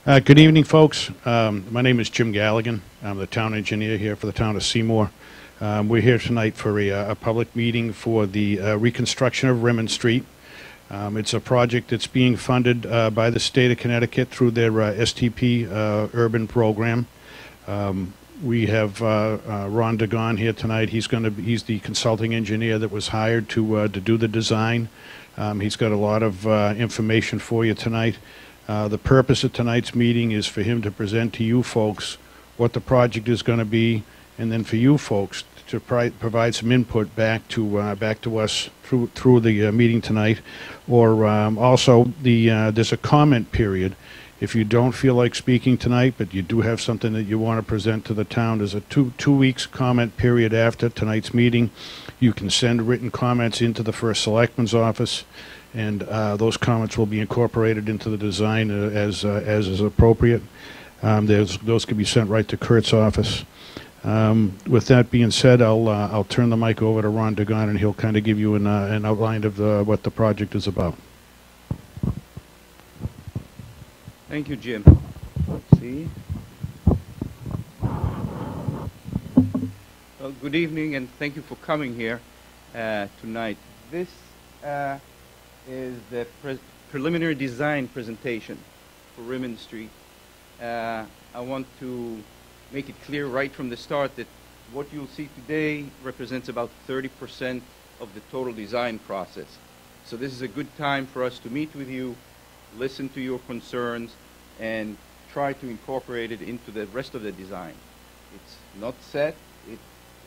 Good evening, folks. My name is Jim Galligan. I'm the town engineer here for the town of Seymour. We're here tonight for a public meeting for the reconstruction of Rimmon Street. It's a project that's being funded by the state of Connecticut through their STP urban program. We have Ron Dagon here tonight. He's the consulting engineer that was hired to do the design. He's got a lot of information for you tonight. The purpose of tonight's meeting is for him to present to you folks what the project is going to be, and then for you folks to provide some input back to us through the meeting tonight. Or also, there's a comment period. If you don't feel like speaking tonight, but you do have something that you want to present to the town, there's a two weeks comment period after tonight's meeting. You can send written comments into the first selectman's office, and those comments will be incorporated into the design as is appropriate. Those can be sent right to Kurt's office. With that being said, I'll turn the mic over to Ron Dagon, and he'll kind of give you an outline of what the project is about. Thank you, Jim. Let's see. Well, good evening, and thank you for coming here tonight. This is the preliminary design presentation for Rimmon Street. I want to make it clear right from the start that what you'll see today represents about 30% of the total design process. So this is a good time for us to meet with you, listen to your concerns, and try to incorporate it into the rest of the design. It's not set.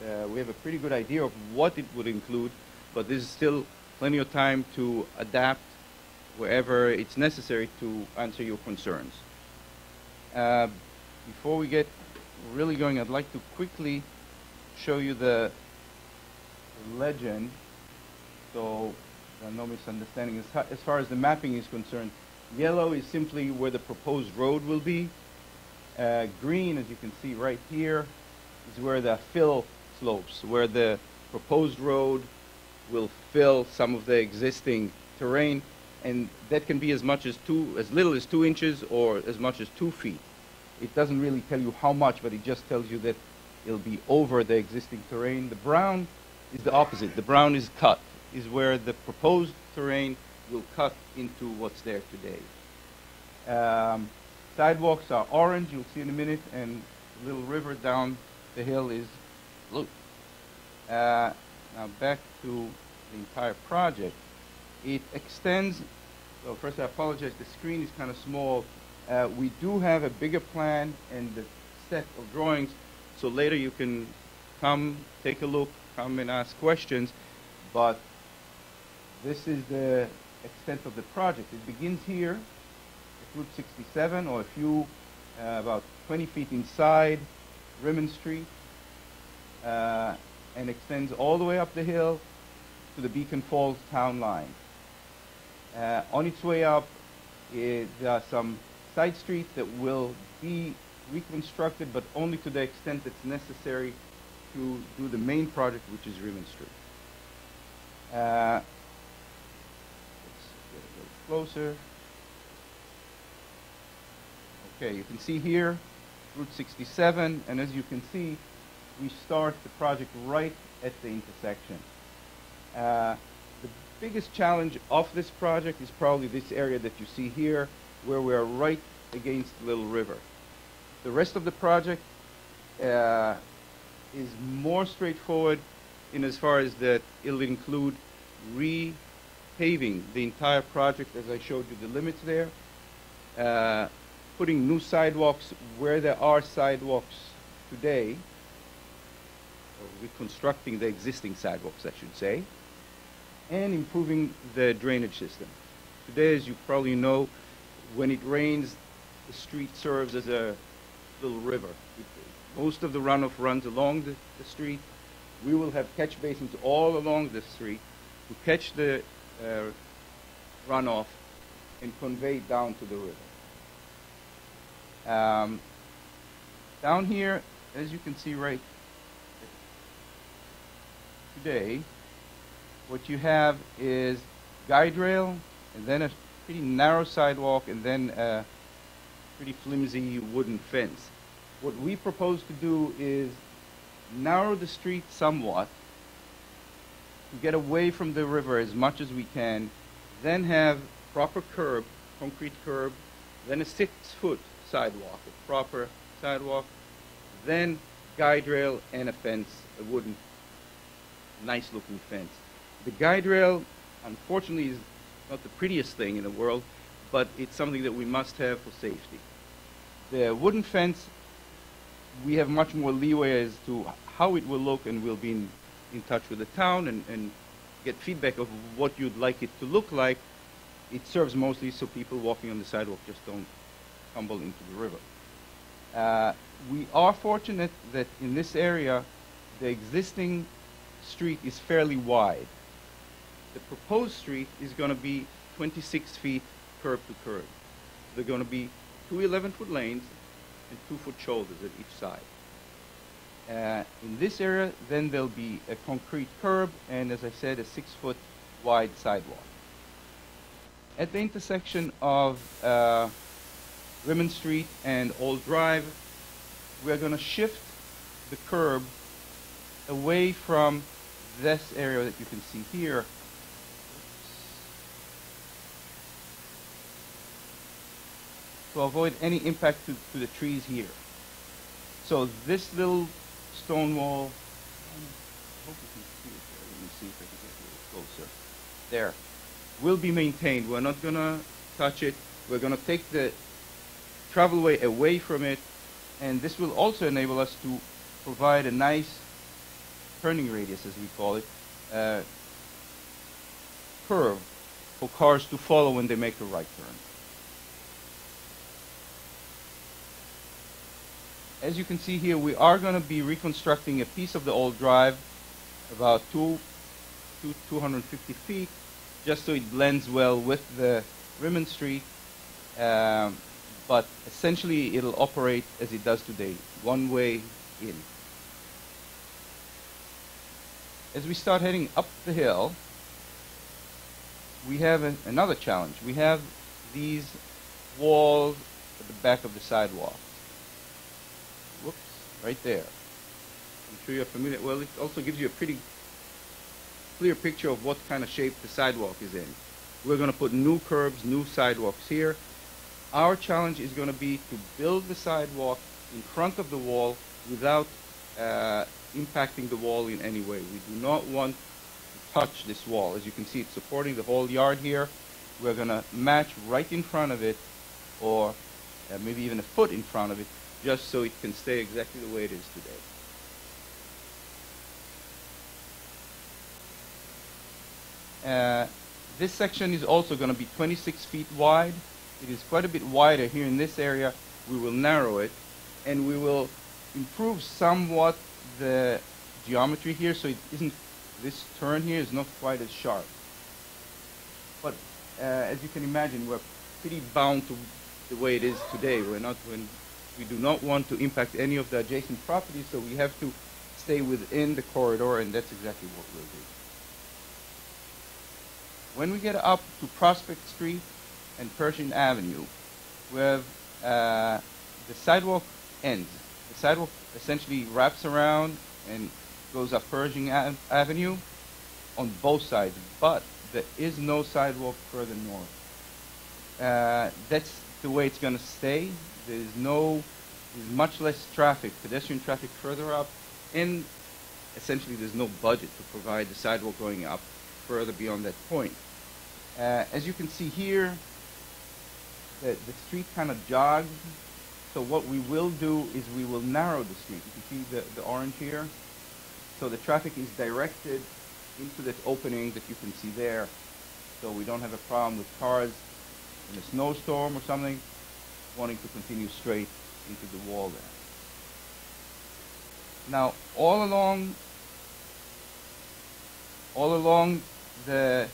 We have a pretty good idea of what it would include, but there's still plenty of time to adapt wherever it's necessary to answer your concerns. Before we get really going, I'd like to quickly show you the legend, so there are no misunderstanding. As far as the mapping is concerned, yellow is simply where the proposed road will be. Green, as you can see right here, is where the fill slopes, where the proposed road will fill some of the existing terrain, and that can be as little as 2 inches or as much as 2 feet. It doesn't really tell you how much, but it just tells you that it'll be over the existing terrain. The brown is the opposite. The brown is cut, is where the proposed terrain will cut into what's there today. Sidewalks are orange, you'll see in a minute, and the little river down the hill is blue. Now back to the entire project. It extends, so first I apologize, the screen is kind of small. We do have a bigger plan and the set of drawings, so later you can come, take a look, come and ask questions, but this is the extent of the project. It begins here at Route 67, or a few, about 20 feet inside Rimmon Street, and extends all the way up the hill to the Beacon Falls town line. On its way up, there are some side streets that will be reconstructed, but only to the extent that's necessary to do the main project, which is Rimmon Street. Let's get a little closer. Okay, you can see here Route 67, and as you can see, we start the project right at the intersection. The biggest challenge of this project is probably this area that you see here, where we are right against Little River. The rest of the project is more straightforward in as far as that it'll include repaving the entire project, as I showed you the limits there, putting new sidewalks where there are sidewalks today, or reconstructing the existing sidewalks, I should say, and improving the drainage system. Today, as you probably know, when it rains, the street serves as a little river. Most of the runoff runs along the street. We will have catch basins all along the street to catch the runoff and convey it down to the river. Down here, as you can see right today, what you have is guide rail, and then a pretty narrow sidewalk, and then pretty flimsy wooden fence. What we propose to do is narrow the street somewhat to get away from the river as much as we can, then have proper curb, concrete curb, then a 6-foot sidewalk, a proper sidewalk, then guide rail and a fence, a wooden, nice looking fence. The guide rail, unfortunately, is not the prettiest thing in the world, but it's something that we must have for safety. The wooden fence, we have much more leeway as to how it will look, and we'll be in touch with the town and get feedback of what you'd like it to look like. It serves mostly so people walking on the sidewalk just don't tumble into the river. We are fortunate that in this area, the existing street is fairly wide. The proposed street is going to be 26 feet curb to curb. They're going to be two 11-foot lanes and 2-foot shoulders at each side. In this area, then there'll be a concrete curb and, as I said, a 6-foot wide sidewalk. At the intersection of Rimmon Street and Old Drive, we're going to shift the curb away from this area that you can see here. To avoid any impact to the trees here. So this little stone wall, I hope you can see it there. Let me see if I can get a little closer. There. Will be maintained. We're not going to touch it. We're going to take the travelway away from it, and this will also enable us to provide a nice turning radius, as we call it, curve for cars to follow when they make a right turn. As you can see here, we are going to be reconstructing a piece of the old drive, about 250 feet, just so it blends well with the Rimmon Street, but essentially it'll operate as it does today, one way in. As we start heading up the hill, we have another challenge. We have these walls at the back of the sidewalk. Whoops, right there. I'm sure you're familiar. Well, it also gives you a pretty clear picture of what kind of shape the sidewalk is in. We're going to put new curbs, new sidewalks here. Our challenge is going to be to build the sidewalk in front of the wall without impacting the wall in any way. We do not want to touch this wall. As you can see, it's supporting the whole yard here. We're going to match right in front of it, or maybe even a foot in front of it, just so it can stay exactly the way it is today. This section is also going to be 26 feet wide. It is quite a bit wider here in this area. We will narrow it, and we will improve somewhat the geometry here, so it isn't, this turn here is not quite as sharp. But as you can imagine, we're pretty bound to the way it is today. We do not want to impact any of the adjacent properties, so we have to stay within the corridor, and that's exactly what we'll do. When we get up to Prospect Street and Pershing Avenue, we have the sidewalk ends. The sidewalk essentially wraps around and goes up Pershing Avenue on both sides, but there is no sidewalk further north. That's the way it's going to stay. There's much less traffic, pedestrian traffic further up, and essentially there's no budget to provide the sidewalk going up further beyond that point. As you can see here, the street kind of jogs. So what we will do is we will narrow the street. You can see the orange here. So the traffic is directed into that opening that you can see there. So we don't have a problem with cars in a snowstorm or something wanting to continue straight into the wall there. Now, all along the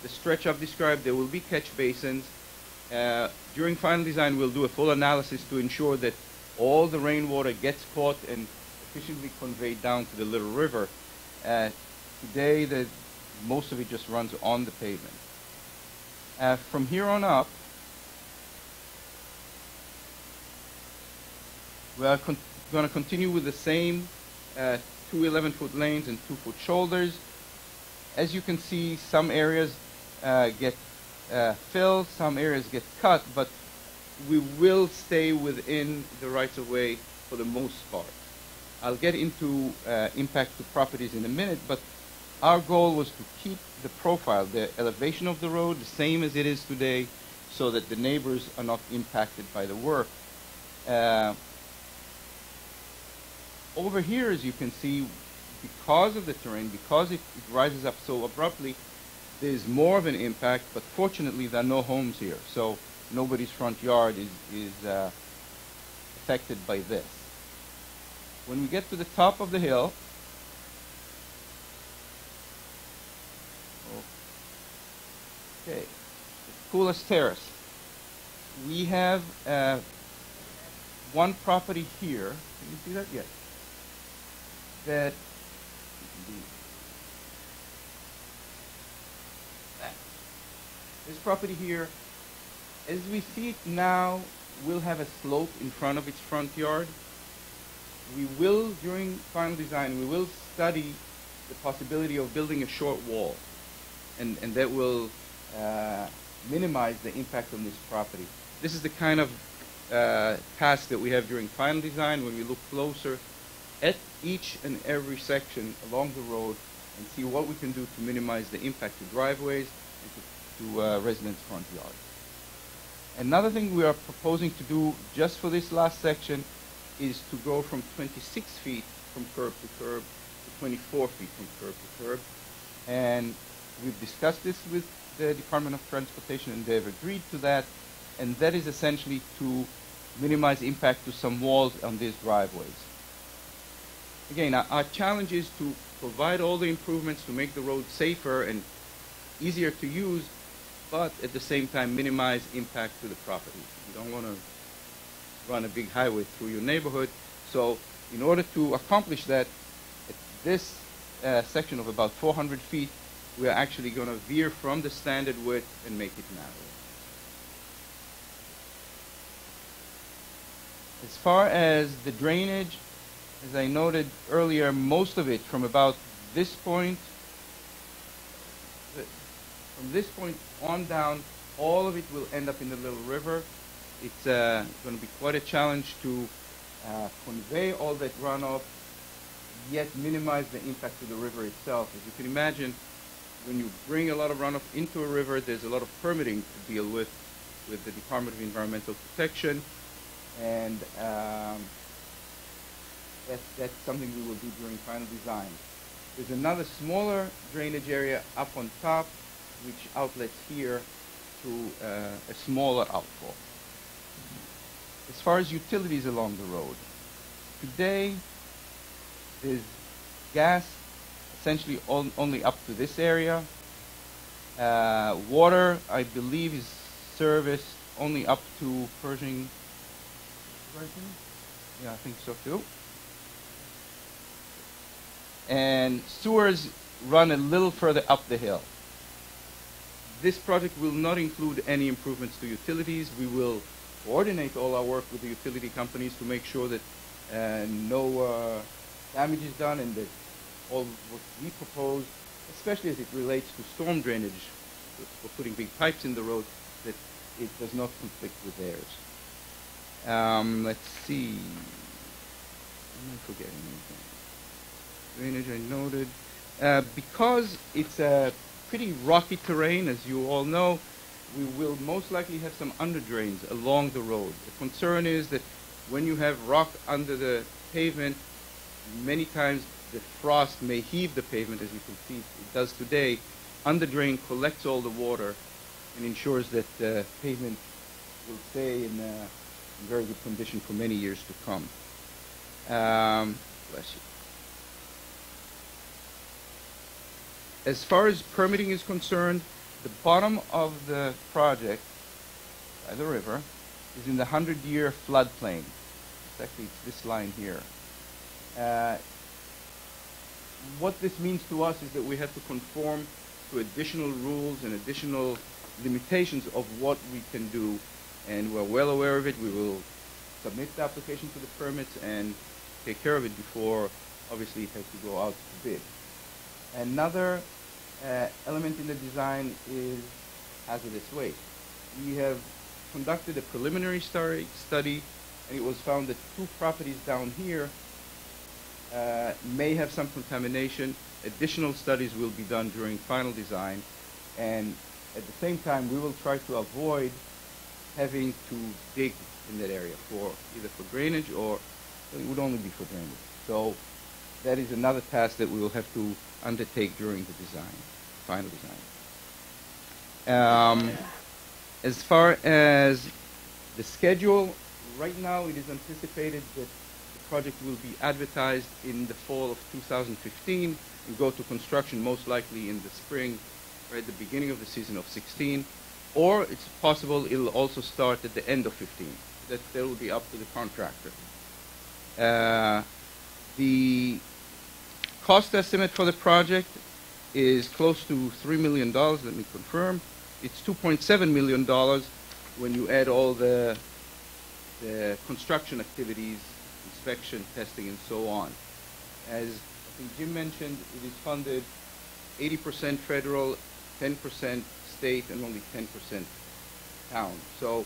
stretch I've described, there will be catch basins. During final design, we'll do a full analysis to ensure that all the rainwater gets caught and efficiently conveyed down to the little river. Today, most of it just runs on the pavement. From here on up, We are going to continue with the same two 11-foot lanes and 2-foot shoulders. As you can see, some areas get filled, some areas get cut, but we will stay within the rights-of-way for the most part. I'll get into impact to properties in a minute, but our goal was to keep the profile, the elevation of the road, the same as it is today, so that the neighbors are not impacted by the work. Over here, as you can see, because of the terrain, because it rises up so abruptly, there's more of an impact, but fortunately there are no homes here, so nobody's front yard is affected by this. When we get to the top of the hill, okay, Coolest Terrace, we have one property here. Can you see that? Yes. That this property here, as we see it now, will have a slope in front of its front yard. We will, during final design, we will study the possibility of building a short wall, and that will minimize the impact on this property. This is the kind of task that we have during final design, when we look closer at each and every section along the road and see what we can do to minimize the impact to driveways and to residents' front yards. Another thing we are proposing to do just for this last section is to go from 26 feet from curb to curb to 24 feet from curb to curb. And we've discussed this with the Department of Transportation, and they've agreed to that. And that is essentially to minimize impact to some walls on these driveways. Again, our challenge is to provide all the improvements to make the road safer and easier to use, but at the same time minimize impact to the property. You don't want to run a big highway through your neighborhood. So in order to accomplish that, at this section of about 400 feet, we are actually going to veer from the standard width and make it narrower. As far as the drainage, as I noted earlier, most of it from about this point, from this point on down, all of it will end up in the little river. It's going to be quite a challenge to convey all that runoff, yet minimize the impact to the river itself. As you can imagine, when you bring a lot of runoff into a river, there's a lot of permitting to deal with the Department of Environmental Protection, and that's something we will do during final design. There's another smaller drainage area up on top, which outlets here to a smaller outfall. As far as utilities along the road, today there's gas essentially only up to this area. Water, I believe, is serviced only up to Pershing. Yeah, I think so too. And sewers run a little further up the hill. This project will not include any improvements to utilities. We will coordinate all our work with the utility companies to make sure that no damage is done, and that all what we propose, especially as it relates to storm drainage, for putting big pipes in the road, that it does not conflict with theirs. Let's see. Am I forgetting anything? Drainage I noted. Because it's a pretty rocky terrain, as you all know, we will most likely have some under drains along the road. The concern is that when you have rock under the pavement, many times the frost may heave the pavement, as you can see it does today. Under drain collects all the water and ensures that the pavement will stay in very good condition for many years to come. Bless you. As far as permitting is concerned, the bottom of the project, by the river, is in the 100-year floodplain. It's this line here. What this means to us is that we have to conform to additional rules and additional limitations of what we can do, and we're well aware of it. We will submit the application to the permits and take care of it before, obviously, it has to go out to bid. Another element in the design is hazardous waste. We have conducted a preliminary study, and it was found that 2 properties down here may have some contamination. Additional studies will be done during final design, and at the same time, we will try to avoid having to dig in that area for either for drainage, or it would only be for drainage. So that is another task that we will have to undertake during the design, final design. As far as the schedule, right now it is anticipated that the project will be advertised in the fall of 2015 and go to construction most likely in the spring, right at the beginning of the season of 16, or it's possible it'll also start at the end of 15. That will be up to the contractor. The cost estimate for the project is close to $3 million. Let me confirm. It's $2.7 million when you add all the construction activities, inspection, testing, and so on. As I think Jim mentioned, it is funded 80% federal, 10% state, and only 10% town. So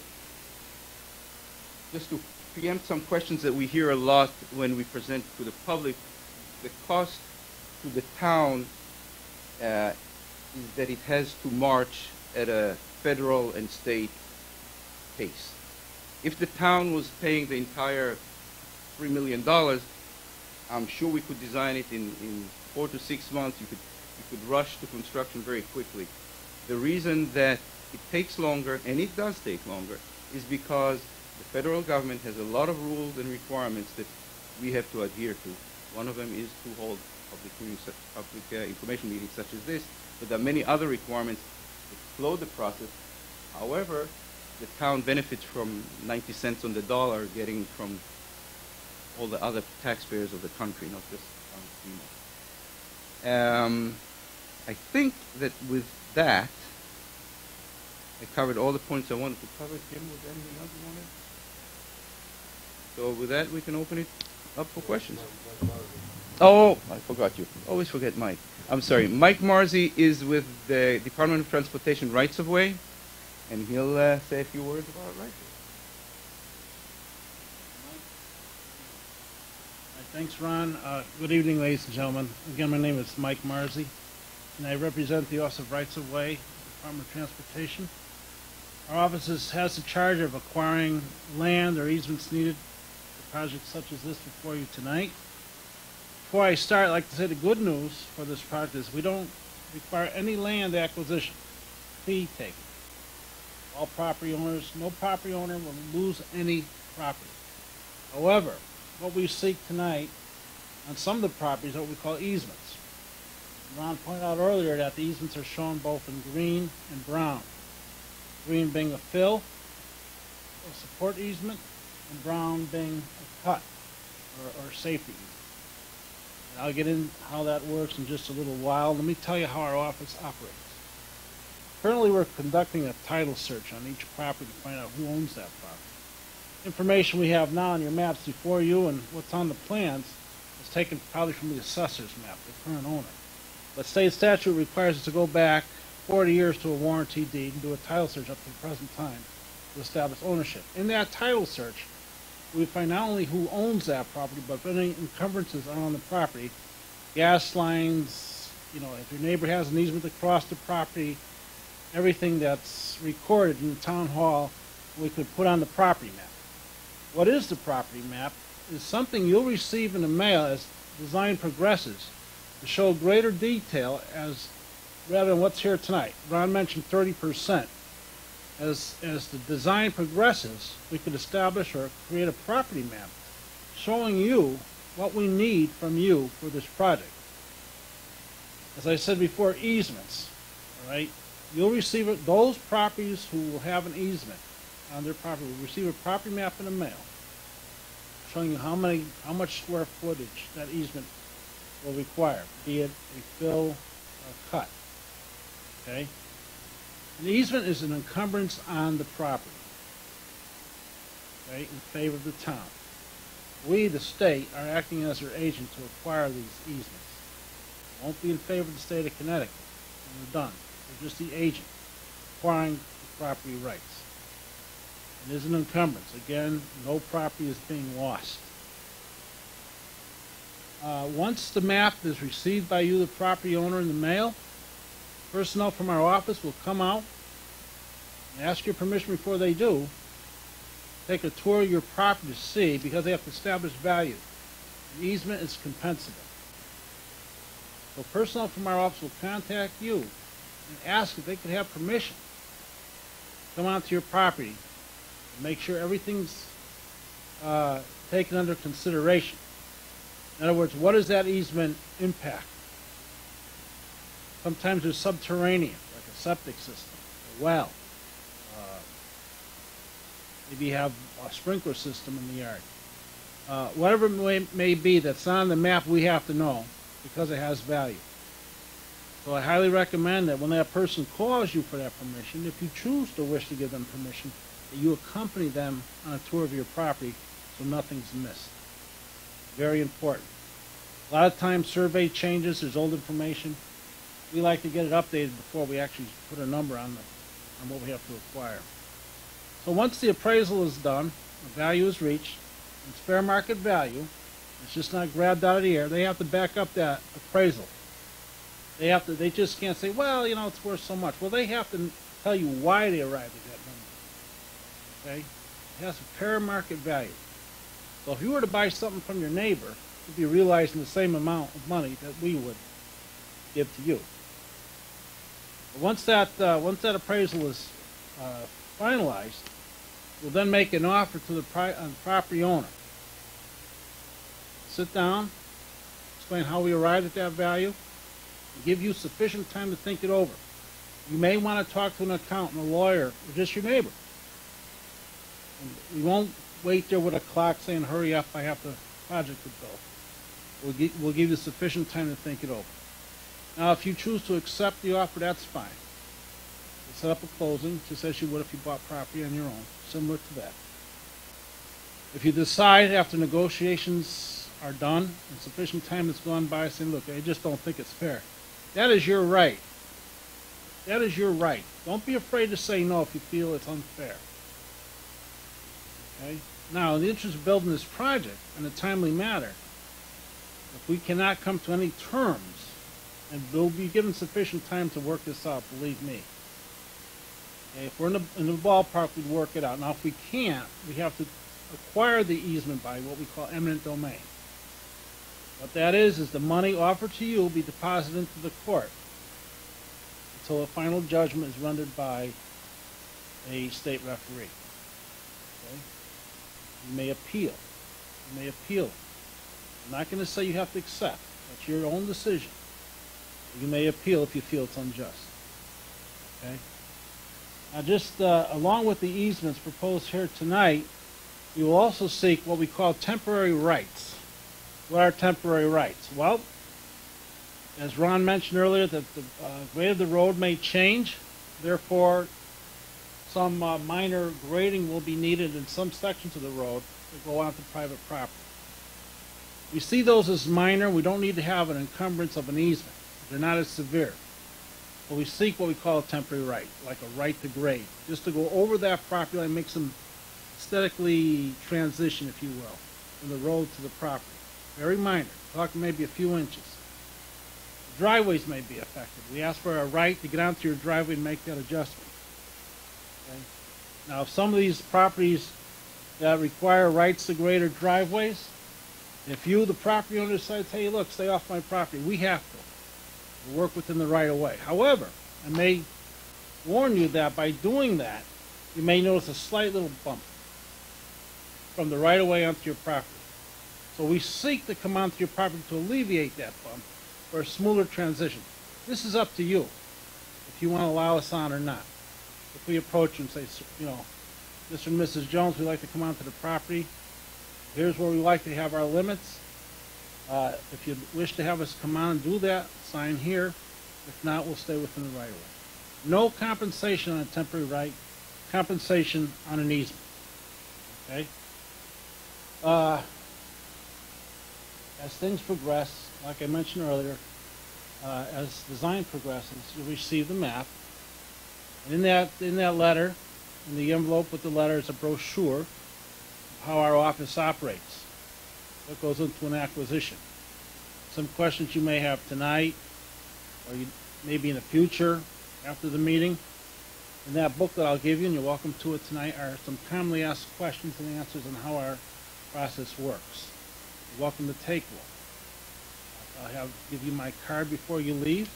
just to preempt some questions that we hear a lot when we present to the public, the cost to the town is that it has to march at a federal and state pace. If the town was paying the entire $3 million, I'm sure we could design it in 4 to 6 months. You could rush to construction very quickly. The reason that it takes longer, and it does take longer, is because the federal government has a lot of rules and requirements that we have to adhere to. One of them is to hold public information meetings such as this, but there are many other requirements that slow the process. However, the town benefits from 90 cents on the dollar getting from all the other taxpayers of the country, not just FEMA. I think that with that, I covered all the points I wanted to cover. Jim, was there anything else you wanted? So with that, we can open it up for questions. Oh, I forgot you. Always forget Mike. I'm sorry. Mike Marzi is with the Department of Transportation Rights of Way, and he'll say a few words about rights of way. Thanks, Ron. Good evening, ladies and gentlemen. Again, my name is Mike Marzi, and I represent the Office of Rights of Way, Department of Transportation. Our office has the charge of acquiring land or easements needed for projects such as this before you tonight. Before I start, I'd like to say the good news for this project is we don't require any land acquisition, fee taken. All property owners, no property owner will lose any property. However, what we seek tonight on some of the properties are what we call easements. Ron pointed out earlier that the easements are shown both in green and brown. Green being a fill, a support easement, and brown being a cut or safety easement. And I'll get in how that works in just a little while. Let me tell you how our office operates. Currently, we're conducting a title search on each property to find out who owns that property. Information we have now on your maps before you and what's on the plans is taken probably from the assessor's map, the current owner. But state statute requires us to go back 40 years to a warranty deed and do a title search up to the present time to establish ownership. In that title search, we find not only who owns that property, but if any encumbrances are on the property, gas lines, if your neighbor has an easement across the property, everything that's recorded in the town hall, we could put on the property map. What is the property map is something you'll receive in the mail as design progresses to show greater detail as rather than what's here tonight. Ron mentioned 30%. As the design progresses, we could establish or create a property map showing you what we need from you for this project. As I said before, easements, all right? You'll receive it, those properties who will have an easement on their property will receive a property map in the mail showing you how much square footage that easement will require, be it a fill or a cut. Okay? An easement is an encumbrance on the property. okay, in favor of the town. We, the state, are acting as their agent to acquire these easements. Won't be in favor of the state of Connecticut when we're done. We're just the agent acquiring the property rights. It is an encumbrance. Again, no property is being lost. Once the map is received by you, the property owner, in the mail, personnel from our office will come out and ask your permission before they do. Take a tour of your property to see, because they have to establish value. The easement is compensable. So personnel from our office will contact you and ask if they could have permission to come onto your property and make sure everything's taken under consideration. In other words, what does that easement impact? Sometimes there's subterranean, like a septic system, a well. Maybe you have a sprinkler system in the yard. Whatever it may be that's on the map, we have to know, because it has value. So I highly recommend that when that person calls you for that permission, if you choose to wish to give them permission, that you accompany them on a tour of your property so nothing's missed. Very important. A lot of times survey changes, there's old information. We like to get it updated before we actually put a number on what we have to acquire. So once the appraisal is done, the value is reached, it's fair market value, it's just not grabbed out of the air, they have to back up that appraisal. They just can't say, well, you know, it's worth so much. Well, they have to tell you why they arrived at that number. Okay? It has a fair market value. So if you were to buy something from your neighbor, you'd be realizing the same amount of money that we would give to you. But once that appraisal is finalized, we'll then make an offer to the property owner. Sit down, explain how we arrived at that value, and give you sufficient time to think it over. You may want to talk to an accountant, a lawyer, or just your neighbor. And we won't wait there with a clock saying, hurry up, I have the project to build. We'll give you sufficient time to think it over. Now, if you choose to accept the offer, that's fine. We'll set up a closing, just as you would if you bought property on your own, similar to that. If you decide after negotiations are done and sufficient time has gone by, saying, look, I just don't think it's fair, that is your right. That is your right. Don't be afraid to say no if you feel it's unfair. Okay? Now, in the interest of building this project in a timely manner, if we cannot come to any terms, and we'll be given sufficient time to work this out, believe me. Okay? If we're in the ballpark, we'd work it out. Now, if we can't, we have to acquire the easement by what we call eminent domain. What that is the money offered to you will be deposited into the court until a final judgment is rendered by a state referee. Okay? You may appeal. You may appeal. I'm not going to say you have to accept. That's your own decision. You may appeal if you feel it's unjust. Okay? Now, just along with the easements proposed here tonight, you will also seek what we call temporary rights. What are temporary rights? Well, as Ron mentioned earlier, that the grade of the road may change. Therefore, some minor grading will be needed in some sections of the road that go onto private property. We see those as minor. We don't need to have an encumbrance of an easement. They're not as severe. But we seek what we call a temporary right, like a right to grade, just to go over that property line, make some aesthetically transition, if you will, from the road to the property. Very minor, talking maybe a few inches. Driveways may be affected. We ask for a right to get onto your driveway and make that adjustment. Okay? Now, if some of these properties that require rights to grade or driveways, if you, the property owner, decides, hey, look, stay off my property, we have to. We'll work within the right of way. However, I may warn you that by doing that, you may notice a slight little bump from the right of way onto your property. So we seek to come onto your property to alleviate that bump for a smoother transition. This is up to you, if you want to allow us on or not. If we approach you and say, you know, Mr. and Mrs. Jones, we'd like to come onto the property. Here's where we like to have our limits. If you wish to have us come on and do that, sign here. If not, we'll stay within the right of way. No compensation on a temporary right, compensation on an easement. Okay? As things progress, like I mentioned earlier, as design progresses, you'll receive the map. And in that letter, in the envelope with the letter, is a brochure of how our office operates. What goes into an acquisition. Some questions you may have tonight, or maybe in the future, after the meeting. In that book that I'll give you, and you're welcome to it tonight, are some commonly asked questions and answers on how our process works. You're welcome to take one. I'll give you my card before you leave,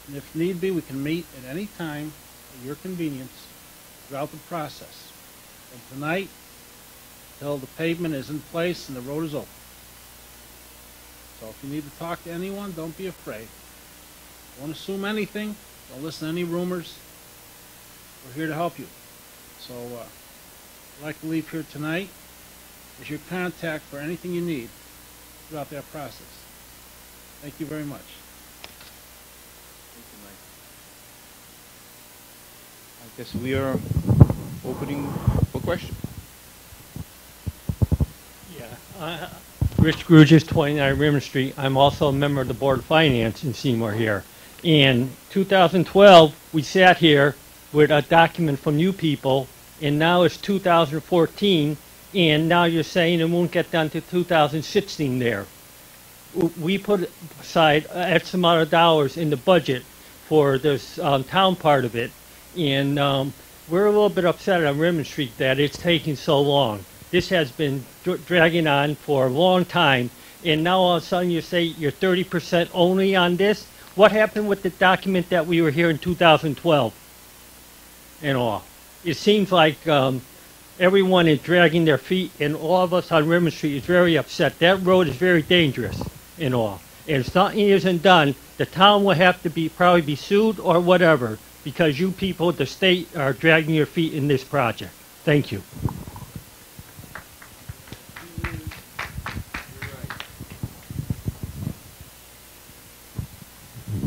and if need be, we can meet at any time at your convenience throughout the process. From tonight till the pavement is in place and the road is open. So if you need to talk to anyone, don't be afraid. Don't assume anything. Don't listen to any rumors. We're here to help you. So I'd like to leave here tonight as your contact for anything you need throughout that process. Thank you very much. Thank you, Mike. I guess we are opening for questions. Yeah. Rich Grugis, 29 Rimmon Street. I'm also a member of the Board of Finance in Seymour here. In 2012, we sat here with a document from you people, and now it's 2014, and now you're saying it won't get done to 2016 there. We put aside X amount of dollars in the budget for this town part of it, and we're a little bit upset on Rimmon Street that it's taking so long. This has been dragging on for a long time, and now all of a sudden you say you're 30% only on this? What happened with the document that we were here in 2012 and all? It seems like everyone is dragging their feet, and all of us on Rimmon Street is very upset. That road is very dangerous and all. And if something isn't done, the town will have to probably be sued or whatever, because you people, the state, are dragging your feet in this project. Thank you.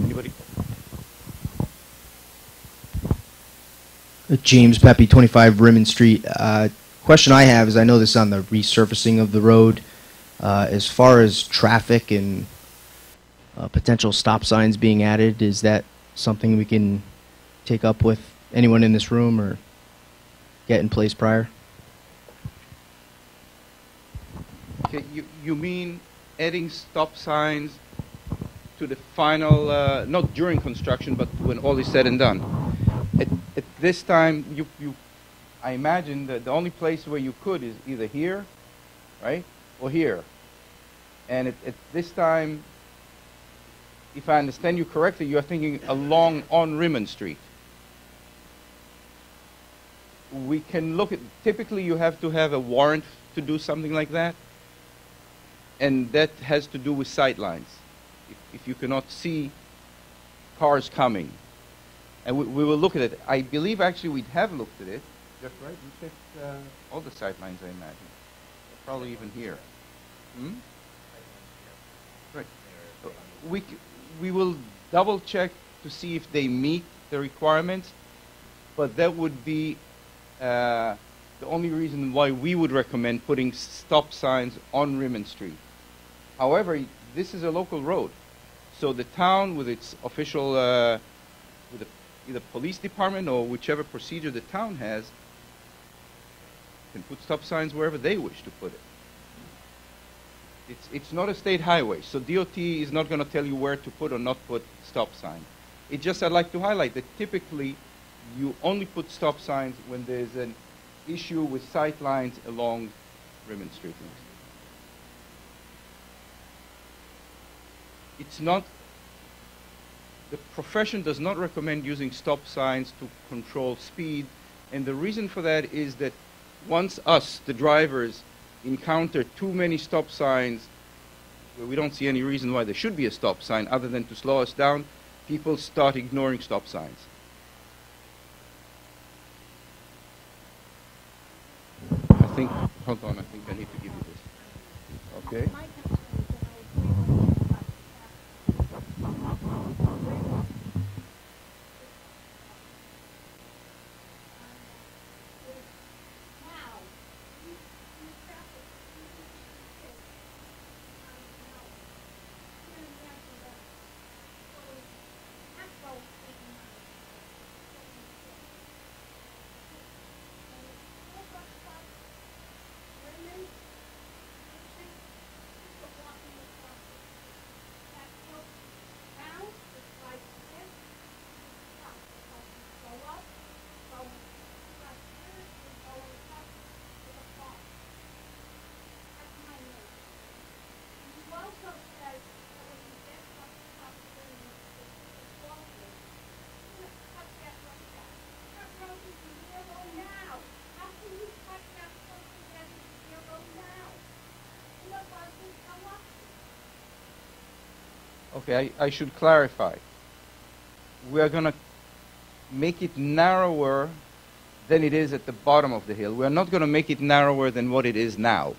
Anybody? James Pepe, 25 Rimmon Street. Question I have is, I know this is on the resurfacing of the road. As far as traffic and potential stop signs being added, is that something we can take up with anyone in this room or get in place prior? Okay, you mean adding stop signs to the final, not during construction, but when all is said and done? At this time, I imagine that the only place where you could is either here, right, or here. And at this time, if I understand you correctly, you are thinking along on Rimmon Street. We can look at, typically you have to have a warrant to do something like that, and that has to do with sight lines. If you cannot see cars coming. And we will look at it. I believe actually we have looked at it. Jeff, right? We checked all the sight lines, I imagine. Probably even here. Hmm? Right. We will double check to see if they meet the requirements, but that would be the only reason why we would recommend putting stop signs on Rimmon Street. However, this is a local road, so the town, with its official, with either police department or whichever procedure the town has, can put stop signs wherever they wish to put it. It's not a state highway, so DOT is not going to tell you where to put or not put stop signs. It just, I'd like to highlight that typically you only put stop signs when there's an issue with sight lines along Rimmon Street. It's not, the profession does not recommend using stop signs to control speed, and the reason for that is that once us, the drivers, encounter too many stop signs where we don't see any reason why there should be a stop sign other than to slow us down, people start ignoring stop signs. I think, hold on, I think I need to give you this. Okay? Okay, I should clarify. We are going to make it narrower than it is at the bottom of the hill. We are not going to make it narrower than what it is now.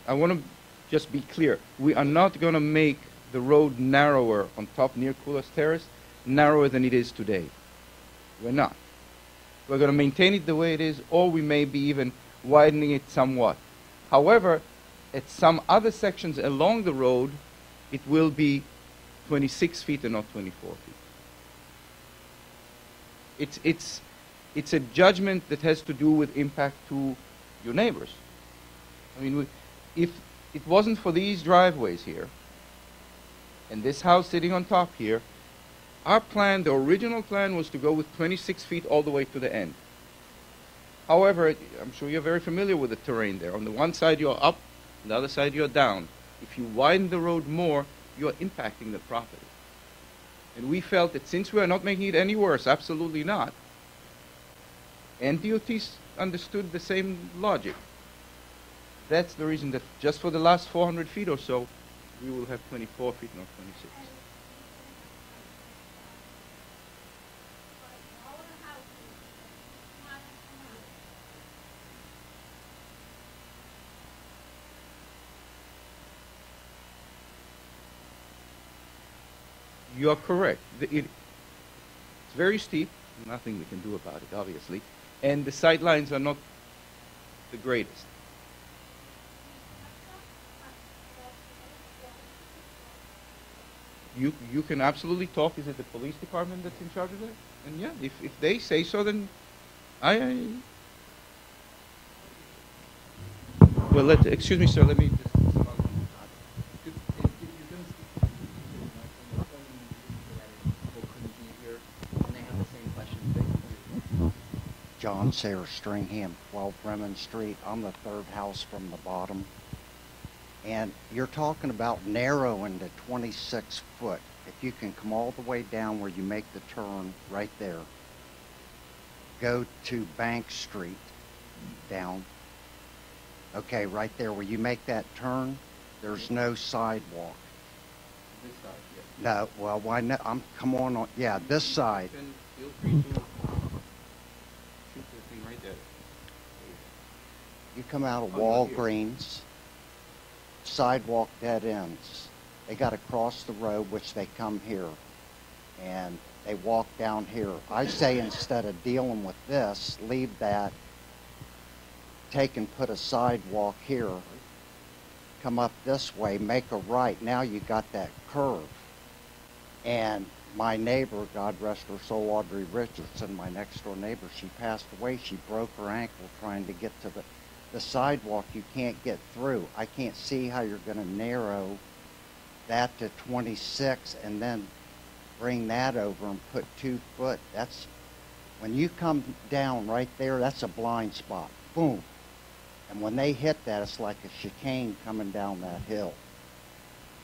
I want to just be clear. We are not going to make the road narrower on top near Kulas Terrace, narrower than it is today. We're not. We're going to maintain it the way it is, or we may be even widening it somewhat. However, at some other sections along the road, it will be 26 feet and not 24 feet. It's a judgment that has to do with impact to your neighbors. I mean, if it wasn't for these driveways here, and this house sitting on top here, our plan, the original plan, was to go with 26 feet all the way to the end. However, I'm sure you're very familiar with the terrain there. On the one side you're up, on the other side you're down. If you widen the road more, you're impacting the property. And we felt that since we are not making it any worse, absolutely not, and DOT understood the same logic, that's the reason that just for the last 400 feet or so, we will have 24 feet, not 26. You are correct. It's very steep. Nothing we can do about it, obviously. And the sight lines are not the greatest. You can absolutely talk. Is it the police department that's in charge of that? And yeah, if they say so, then well, excuse me, sir. Let me just. John Sayre Stringham, 12 Rimmon Street. I'm the third house from the bottom. And you're talking about narrowing to 26 foot. If you can come all the way down where you make the turn right there, go to Bank Street down. Okay, right there where you make that turn, there's no sidewalk. This side, yes. No, well, why not? Come on, yeah, this side. Feel free to shoot the thing right there. You come out of Oh, here. Walgreens, sidewalk dead ends. They got to cross the road, which they come here, and they walk down here. I say instead of dealing with this, leave that, take and put a sidewalk here, come up this way, make a right. Now you got that curve. And my neighbor, God rest her soul, Audrey Richardson, my next door neighbor, she passed away. She broke her ankle trying to get to the sidewalk. You can't get through. I can't see how you're going to narrow that to 26 and then bring that over and put 2 foot. That's, when you come down right there, that's a blind spot. Boom. And when they hit that, it's like a chicane coming down that hill.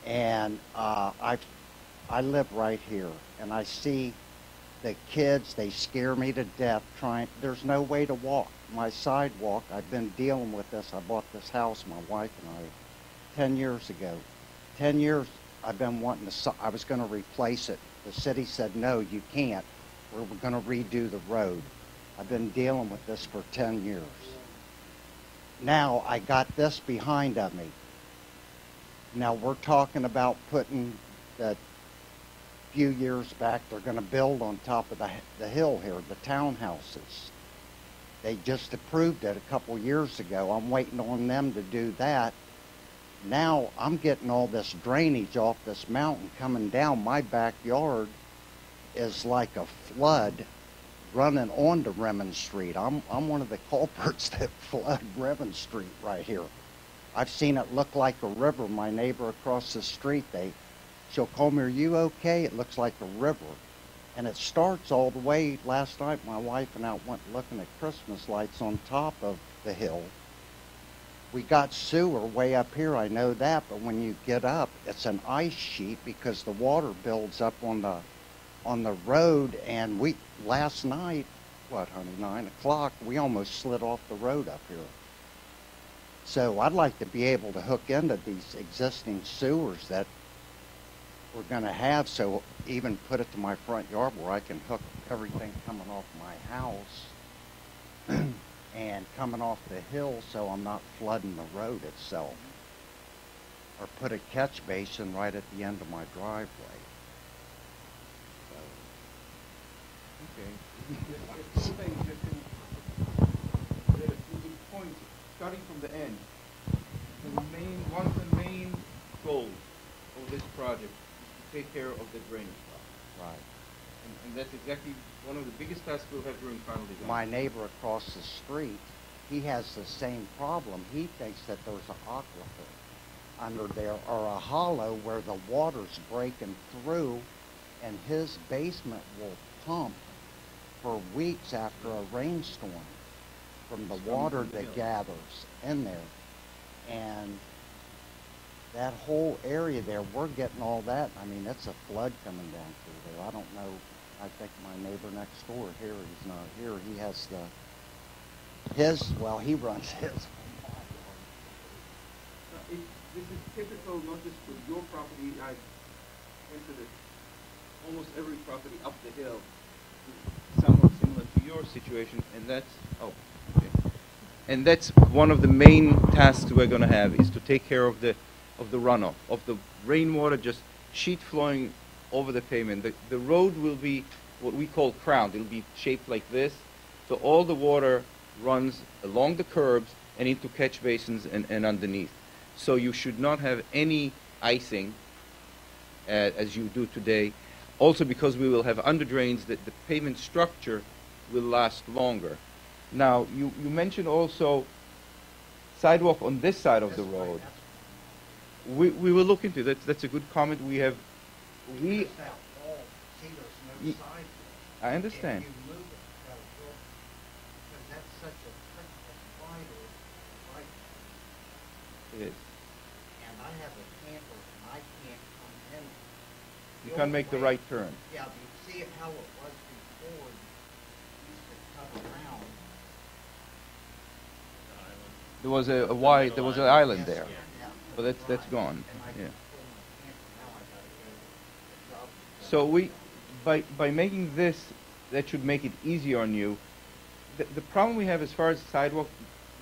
And I live right here, and I see the kids, they scare me to death there's no way to walk. My sidewalk, I've been dealing with this. I bought this house, my wife and I, 10 years ago. 10 years I've been wanting I was going to replace it. The city said, no, you can't. We're going to redo the road. I've been dealing with this for 10 years. Now I got this behind of me. Now we're talking about putting the few years back, they're going to build on top of the hill here, the townhouses. They just approved it a couple years ago. I'm waiting on them to do that. Now I'm getting all this drainage off this mountain coming down. My backyard is like a flood running onto Rimmon Street. I'm one of the culprits that flood Rimmon Street right here. I've seen it look like a river. My neighbor across the street, she'll call me, are you okay? It looks like a river. And it starts all the way. Last night, my wife and I went looking at Christmas lights on top of the hill. We got sewer way up here, I know that, but when you get up, it's an ice sheet because the water builds up on the road. And we last night, what, honey, 9 o'clock, we almost slid off the road up here. So I'd like to be able to hook into these existing sewers that we're going to have, so even put it to my front yard where I can hook everything coming off my house and coming off the hill so I'm not flooding the road itself. Or put a catch basin right at the end of my driveway. Okay. Points starting from the end. One of the main goals of this project is to take care of the drainage problem. Right. And that's exactly one of the biggest tasks we'll have during final design. My neighbor across the street, he has the same problem. He thinks that there's an aquifer under there or a hollow where the water's breaking through, and his basement will pump for weeks after a rainstorm from the water that gathers in there. And that whole area there, we're getting all that. I mean, it's a flood coming down through there. I don't know. I think my neighbor next door here, he's not here. He has well, he runs his. This is typical, not just with your property. I went to almost every property up the hill, somewhat similar to your situation, and that's one of the main tasks we're going to have is to take care of the runoff, of the rainwater just sheet flowing over the pavement. The road will be what we call crowned. It'll be shaped like this, so all the water runs along the curbs and into catch basins and underneath. So you should not have any icing as you do today. Also because we will have under drains, that the pavement structure will last longer. Now, you mentioned also sidewalk on this side of the road. We will look into that. That's a good comment. I understand. It is. And I have a camper and I can't come in. You can't make the right turn. Yeah, but you see how it was before. You used to cut around. There was there was an island there, but that's gone. Yeah. So by making this, that should make it easier on you. The problem we have as far as sidewalk,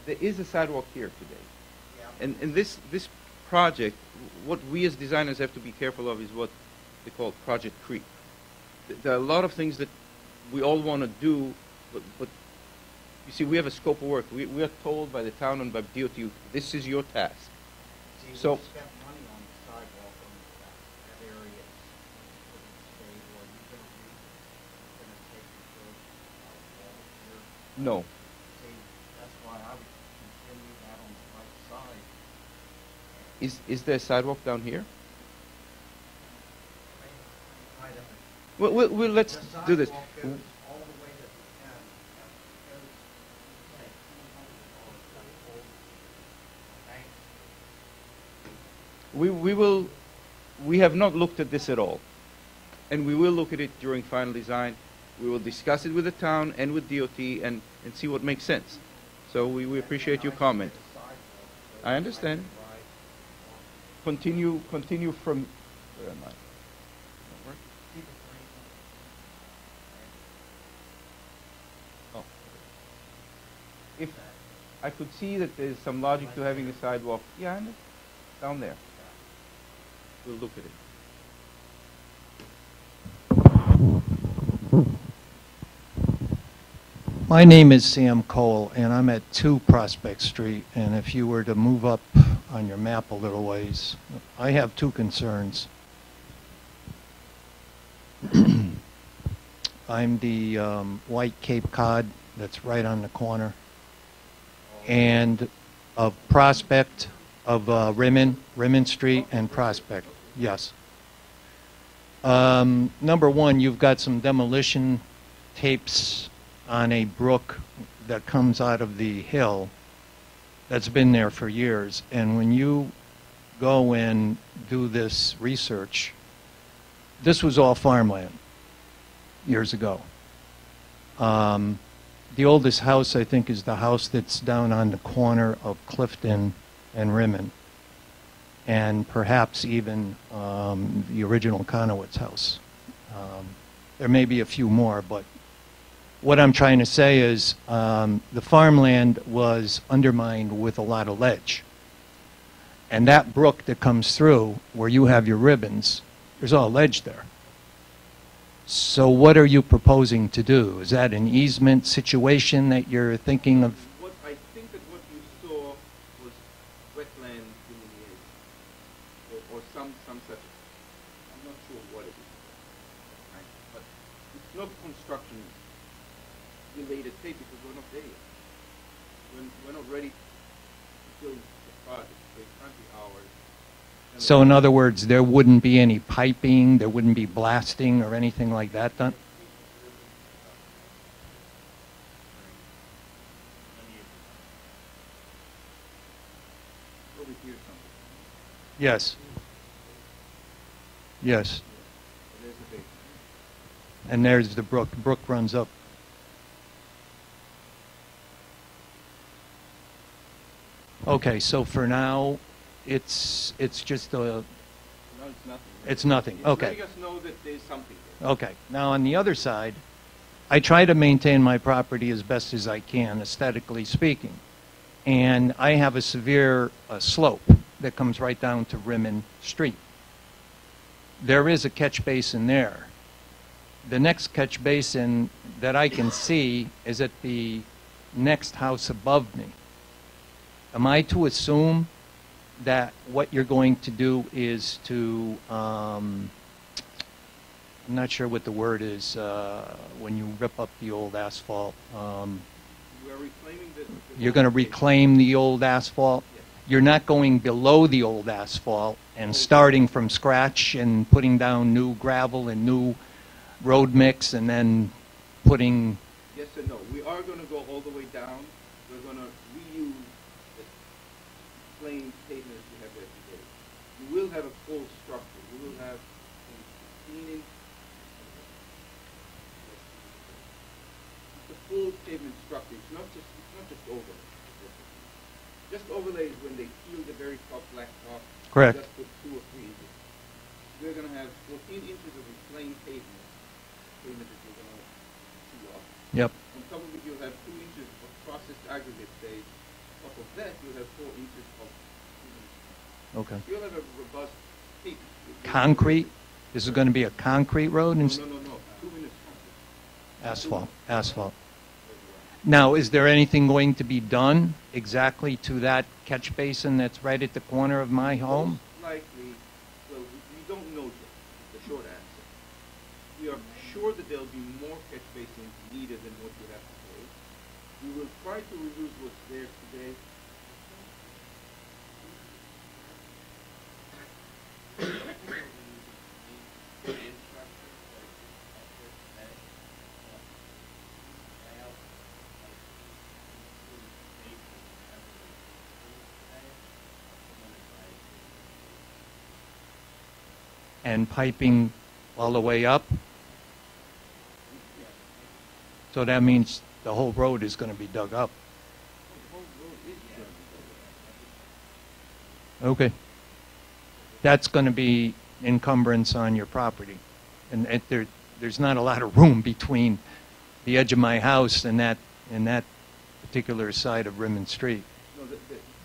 there is a sidewalk here today. And this project, what we as designers have to be careful of is what they call project creep. There are a lot of things that we all want to do, but you see, we have a scope of work. We are told by the town and by DOT, this is your task. See, So we spent money on the sidewalk on that area. Couldn't stay, or you couldn't take the curb out here. no, See, that's why I would continue that on the right side. is there a sidewalk down here? Right up at Well, let's the do this. sidewalk goes all the way to the end. It goes, say, $200 bank. We have not looked at this at all, and we will look at it during final design. We will discuss it with the town and with DOT and see what makes sense. So we appreciate your comment. I understand. Continue from, where am I? Oh. If I could see that there's some logic to having a sidewalk, yeah, I know. Down there. We'll look at it. My name is Sam Cole, and I'm at 2 Prospect Street, and if you were to move up on your map a little ways, I have 2 concerns. I'm the white Cape Cod that's right on the corner, and of Prospect, of Rimmon Street and Prospect, yes. Number one, you've got some demolition tapes on a brook that comes out of the hill that's been there for years. And when you go and do this research, this was all farmland years ago. The oldest house, I think, is the house that's down on the corner of Clifton and Rimmon, and perhaps even the original Conowitz house. There may be a few more, but what I'm trying to say is the farmland was undermined with a lot of ledge. And that brook that comes through, where you have your ribbons, there's all ledge there. So what are you proposing to do? Is that an easement situation that you're thinking of? What I think that what you saw was wetland delineation, or some such. I'm not sure what it is, right? But it's not construction related tape because we're not there yet. We're not ready to build the project. So it can't be ours. So in other words, there wouldn't be any piping, there wouldn't be blasting or anything like that done? Over here something. Yes. Yes. There's the basement. And there's the brook. The brook runs up. Okay, so for now, it's just a, No, it's nothing. it's nothing. It's Okay. letting us know that there's something there. Okay. Now on the other side, I try to maintain my property as best as I can, aesthetically speaking. And I have a severe slope that comes right down to Rimmon Street. There is a catch basin there. The next catch basin that I can see is at the next house above me. Am I to assume that what you're going to do is to, I'm not sure what the word is, when you rip up the old asphalt. We're reclaiming the You're going to reclaim the old asphalt? Yes. You're not going below the old asphalt and starting from scratch and putting down new gravel and new road mix and then putting, Yes and no. We are going to go all the way down. We're going to reuse the plain pavement we have there today. We will have a full structure. We will have a 15-inch. It's a full pavement structure. It's not just overlay. Just overlay is when they peel the very top black top. Correct. Just put 2 or 3 inches. We're going to have 14 inches of reclaimed pavement that you're going to see off. yep, On top of it, you'll have 2 inches of processed aggregate base. On top of that, you'll have 4 inches of cement. okay. You'll have a robust pavement. Concrete? This is going to be a concrete road? No, And no, no, no. 2 inches concrete. asphalt, asphalt. Now, is there anything going to be done exactly to that catch basin that's right at the corner of my home? Most likely, well, we don't know yet, the short answer. We are sure that there'll be more catch basins needed than what you have today. We will try to reuse what's there today. And piping all the way up? So that means the whole road is going to be dug up. Okay. That's going to be encumbrance on your property. And there's not a lot of room between the edge of my house and that particular side of Rimmon Street. No,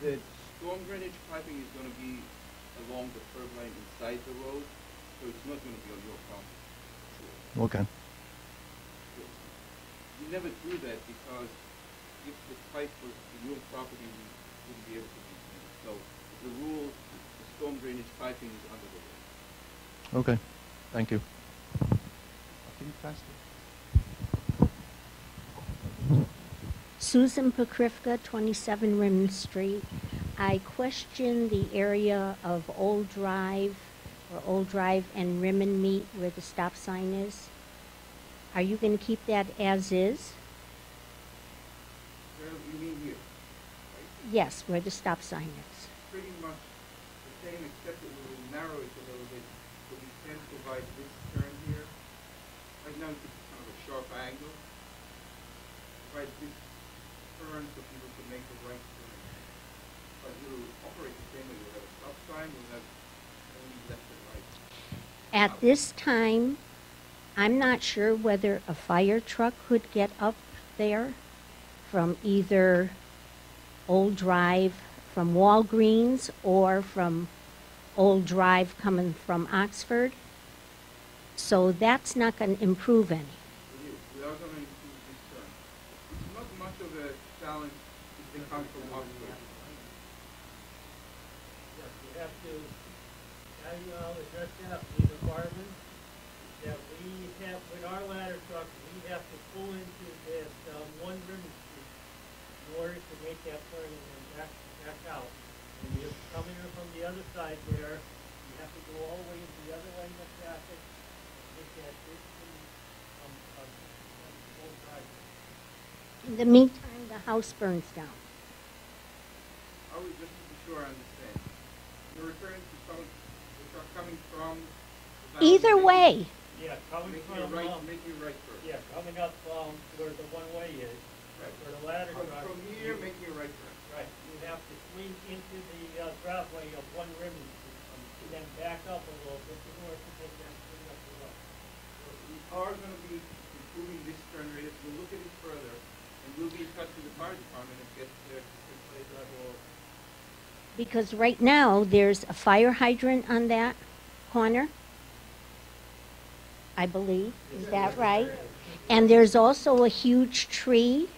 the storm drainage piping is going to be along the curb line inside the road, so it's not going to be on your property. Sure. Okay. We never do that because if the pipe was in your property, we wouldn't be able to maintain it. So the rule, the storm drainage piping is under the road. Okay. Thank you. Can you pass it? Susan Pokrivka, 27 Rimmon Street. I question the area of Old Drive where Old Drive and Rimmon meet, where the stop sign is? Are you going to keep that as is? Well, you mean here, right? Yes, where the stop sign is. Pretty much the same, except it will narrow it a little bit, so we can provide this turn here. Right now, it's kind of a sharp angle. Provide this turn so people can make the right turn. But it will operate the same way. We'll have a stop sign, we'll have only left and right. At this time, I'm not sure whether a fire truck could get up there from either Old Drive from Walgreens or from Old Drive coming from Oxford. So that's not going to improve any. We are going to improve this turn. It's not much of a challenge if they come from Oxford. Yes, you have to, now you know, address that, the requirement that we have, with our ladder truck, we have to pull into that one Rimmon Street in order to make that turn and then back out. And you're coming in from the other side there, you have to go all the way into the other lane of traffic, and make that big Old Drive. In the meantime, the house burns down. I was just to be sure I understand. You're referring to some, the truck coming from the valley, Either way, Yeah, coming making from, making a right turn. yeah, coming up where the one-way is, Right. where the ladder From, truck. from here, making a right turn. Right, you have to swing into the driveway of one Rimmon Street, and then back up a little bit in order to take that swing up the road. We are going to be improving this turn radius. We'll look at it further, and we'll be in touch with the fire department and get their play that all. because right now there's a fire hydrant on that corner, I believe. Is that right? And there's also a huge tree.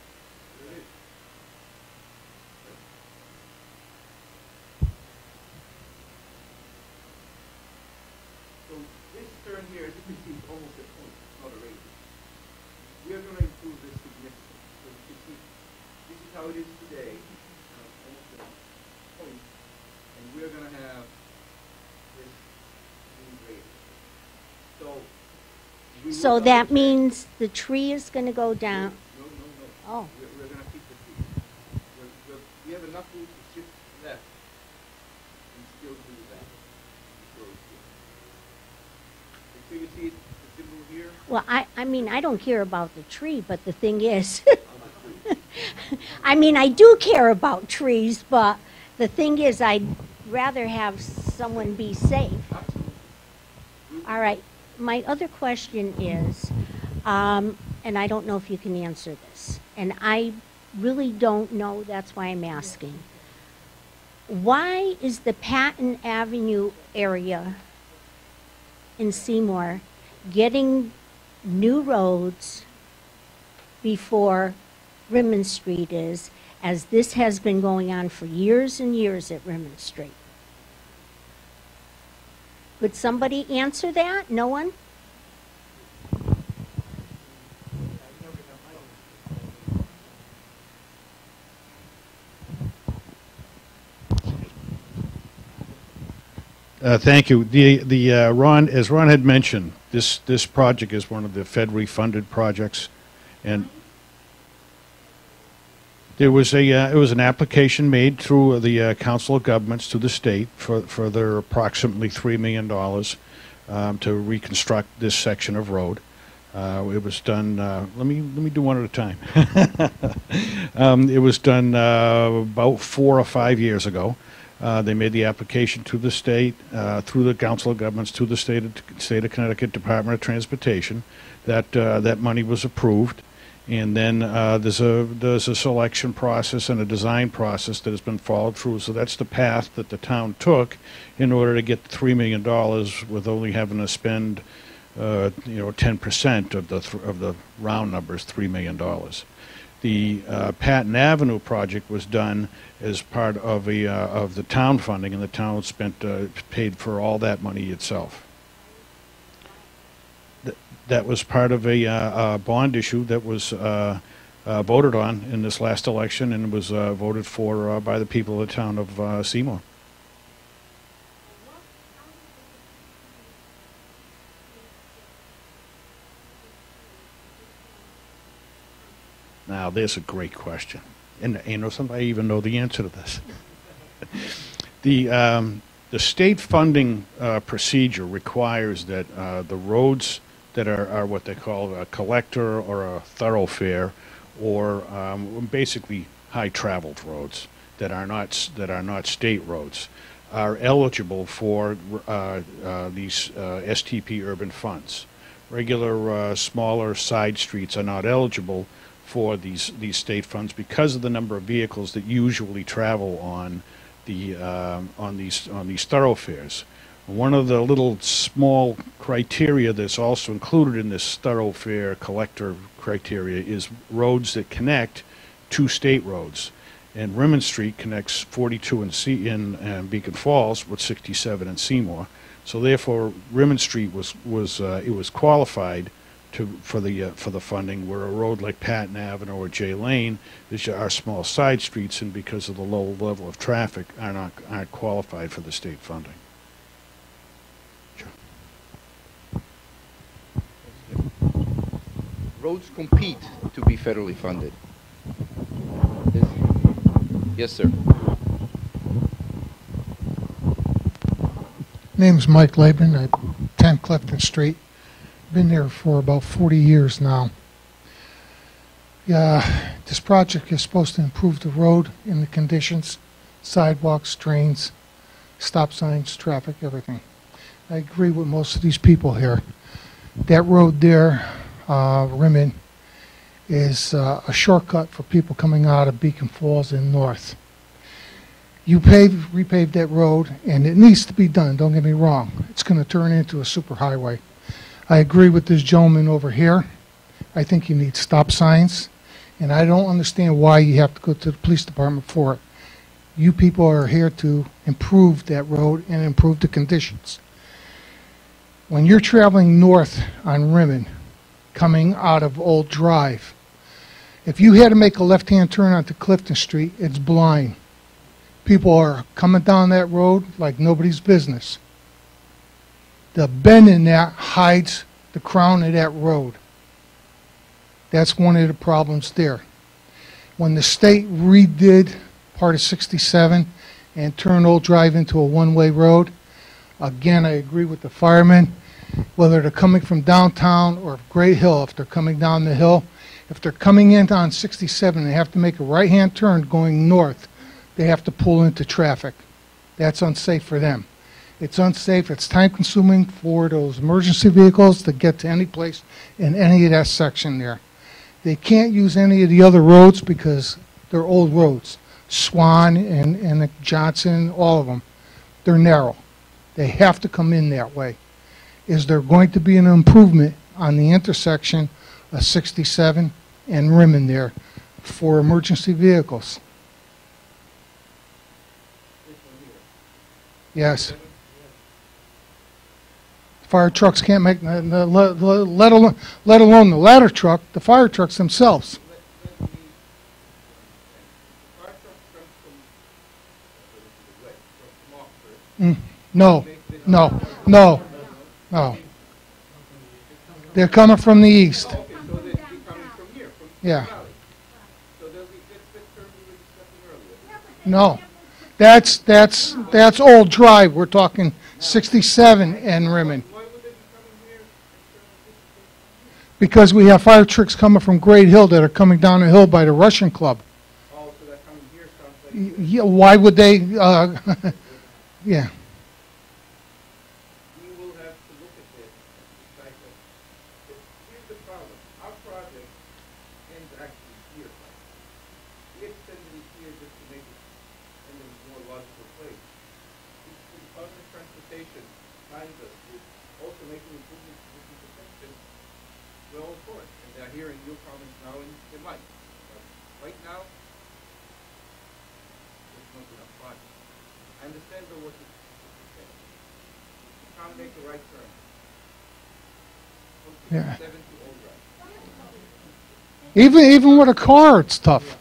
So this turn here, as you can see, is almost a point. It's not a radius. We are going to improve this significantly. So you can see, this is how it is today, almost a point, and we are going to have this being raised. So. we will So double that check. means the tree is going to go down. No. Oh. We're going to keep the tree. We have enough room to shift left and still do that. So you see the symbol here? Well, I mean, I don't care about the tree, but the thing is, I mean, I do care about trees, but the thing is, I'd rather have someone be safe. All right. My other question is, and I don't know if you can answer this, and I really don't know, that's why I'm asking. Why is the Patton Avenue area in Seymour getting new roads before Rimmon Street is, as this has been going on for years and years at Rimmon Street? Could somebody answer that? No one? Thank you. Ron, as Ron had mentioned, this project is one of the federally funded projects, and it was an application made through the Council of Governments to the state for their approximately $3 million to reconstruct this section of road. It was done. Let me do one at a time. It was done about 4 or 5 years ago. They made the application to the state, through the Council of Governments, to the state of Connecticut Department of Transportation. That money was approved, and then there's a selection process and a design process that has been followed through. So that's the path that the town took in order to get the $3 million, with only having to spend 10% of the round numbers, $3 million. The Patton Avenue project was done as part of the town funding, and the town paid for all that money itself. That was part of a bond issue that was voted on in this last election, and was voted for by the people of the town of Seymour. Now, there's a great question. And you know, somebody even know the answer to this. The state funding procedure requires that the roads that are what they call a collector or a thoroughfare, or basically high-traveled roads that are not state roads, are eligible for these STP urban funds. Regular smaller side streets are not eligible for these state funds because of the number of vehicles that usually travel on these thoroughfares. One of the little small criteria that's also included in this thoroughfare collector criteria is roads that connect to state roads. And Rimmon Street connects 42 in Beacon Falls with 67 in Seymour. So therefore, Rimmon Street was qualified for the funding, where a road like Patton Avenue or Jay Lane are small side streets, and because of the low level of traffic, aren't qualified for the state funding. Roads compete to be federally funded. Yes, sir. Name's Mike Laban at 10 Clifton Street. Been there for about 40 years now. This project is supposed to improve the road and the conditions, sidewalks, drains, stop signs, traffic, everything. I agree with most of these people here. That road there, Rimmon, is a shortcut for people coming out of Beacon Falls and north. You repave that road, and it needs to be done, don't get me wrong. It's going to turn into a superhighway. I agree with this gentleman over here. I think you need stop signs, and I don't understand why you have to go to the police department for it. You people are here to improve that road and improve the conditions. When you're traveling north on Rimmon, coming out of Old Drive, if you had to make a left-hand turn onto Clifton Street, it's blind. People are coming down that road like nobody's business. The bend in that hides the crown of that road. That's one of the problems there. When the state redid part of 67 and turned Old Drive into a one-way road, again, I agree with the firemen, whether they're coming from downtown or Great Hill, if they're coming down the hill, if they're coming in on 67, they have to make a right-hand turn going north. They have to pull into traffic. That's unsafe for them. It's unsafe, it's time-consuming for those emergency vehicles to get to any place in any of that section there. They can't use any of the other roads because they're old roads. Swan and Johnson, all of them, they're narrow. They have to come in that way. Is there going to be an improvement on the intersection of 67 and Rimmon there for emergency vehicles? Yes. Fire trucks can't make, let alone the ladder truck, the fire trucks themselves. No. They're coming from the east. Yeah. No. That's Old Drive. We're talking 67 and Rimmon. Because we have fire trucks coming from Great Hill that are coming down the hill by the Russian Club. Oh, so they're coming here sounds like... Yeah, why would they, yeah. We will have to look at this. Here's the problem. Our project ends actually here. We extended it here just to make it in a more logical place. The Department of Transportation finds us with also making improvements to this intersection. We're all for it, and they're hearing your comments now, and they might. But right now, there's not enough project. I understand though what you're saying. You can't make the right turn. From Yeah. 7 to Old Drive. Even with a car, it's tough.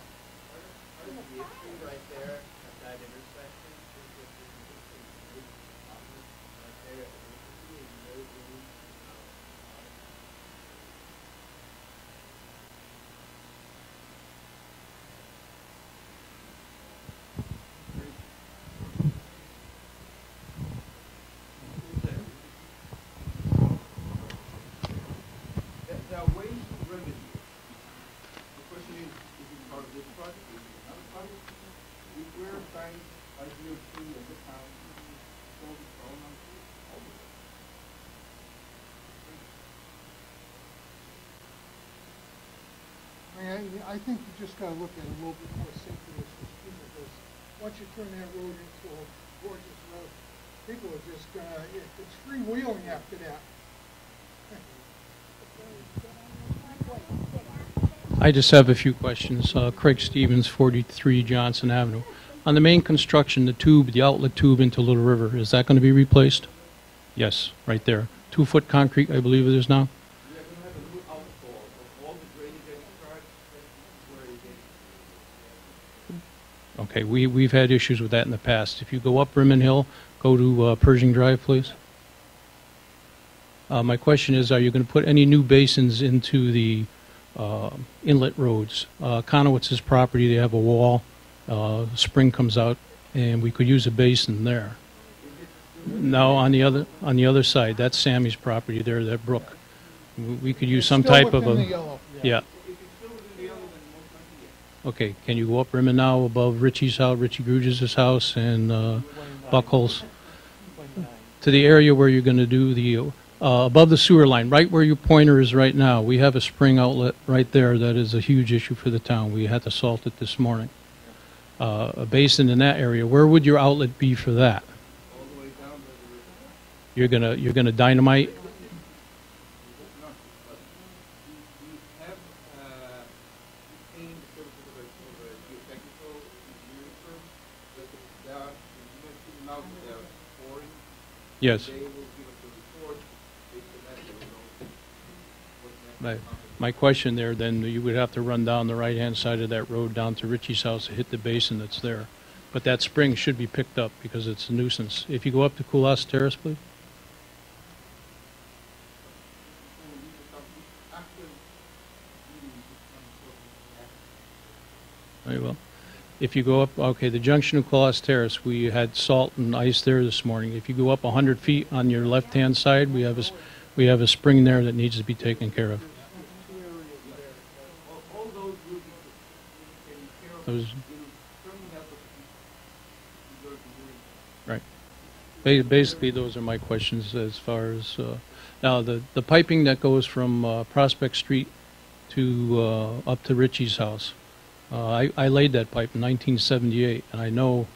are ways to remedy it. The question is it part of this project? Is it another project? If we're trying, as you see at the town, to solve the problem, all of it. I think you just gotta look at it a little bit more simply as people, because once you turn that road into a gorgeous road, people are just gonna, it's freewheeling after that. I just have a few questions. Craig Stevens, 43 Johnson Avenue. On the main construction, the tube, the outlet tube into Little River, is that going to be replaced? Yes, right there. 2-foot concrete, I believe it is now. We are going to have a new outfall of all the drainage that starts where it gets. Okay, we've had issues with that in the past. If you go up Rimmon Hill, go to Pershing Drive, please. My question is, are you going to put any new basins into the inlet roads? Conowitz's property, they have a wall, spring comes out, and we could use a basin there. No, on the other side, that's Sammy's property there, that brook. We could use some type of a, yeah. Okay, can you go up Rimmon now above Richie's house, Richie Gruges' house, and Buckles? To the area where you're going to do the, above the sewer line, right where your pointer is right now, we have a spring outlet right there that is a huge issue for the town. We had to salt it this morning. A basin in that area, where would your outlet be for that? All the way down by the river. You're gonna dynamite? We have obtained the services of a geotechnical engineering firm, but they are, you might see them out there pouring. Yes. They will give us a report based on that, they will know what's Right. next. My question there, then, you would have to run down the right-hand side of that road down to Richie's house to hit the basin that's there. But that spring should be picked up because it's a nuisance. If you go up to Coulas Terrace, please. Very well. If you go up, okay, the junction of Coulas Terrace, we had salt and ice there this morning. If you go up 100 feet on your left-hand side, we have a spring there that needs to be taken care of. All those will be taken care of. Those, Certainly help us to work and doing. right. Basically, those are my questions as far as, now, the piping that goes from Prospect Street to, up to Richie's house. I laid that pipe in 1978, and I know